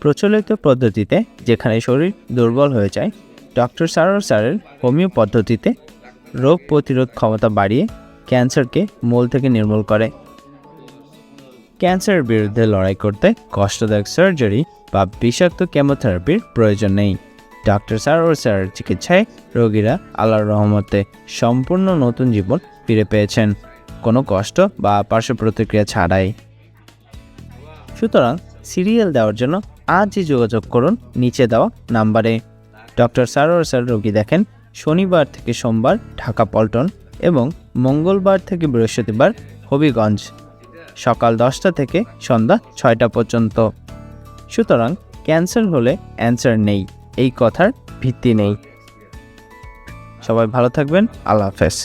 প্রচলিত পদ্ধতিতে যেখানে শরীর দুর্বল হয়ে যায়, ডক্টর সারোয়ার স্যারের হোমিও পদ্ধতিতে রোগ প্রতিরোধ ক্ষমতা বাড়িয়ে ক্যান্সারকে মূল থেকে নির্মূল করে। ক্যান্সারের বিরুদ্ধে লড়াই করতে কষ্টদায়ক সার্জারি বা বিষাক্ত কেমোথেরাপির প্রয়োজন নেই। ডক্টর সারোয়ার স্যারের চিকিৎসায় রোগীরা আল্লাহর রহমতে সম্পূর্ণ নতুন জীবন ফিরে পেয়েছেন, কোনো কষ্ট বা পার্শ্ব প্রতিক্রিয়া ছাড়াই। সুতরাং সিরিয়াল দেওয়ার জন্য আজই যোগাযোগ করুন নিচে দেওয়া নাম্বারে। ডক্টর সারোয়ার স্যার রোগী দেখেন শনিবার থেকে সোমবার ঢাকা পল্টন এবং মঙ্গলবার থেকে বৃহস্পতিবার হবিগঞ্জ, সকাল 10টা থেকে সন্ধ্যা 6টা পর্যন্ত। সুতরাং ক্যান্সার হলে অ্যান্সার নেই, এই কথার ভিত্তি নেই। সবাই ভালো থাকবেন। আল্লাহ হাফেজ।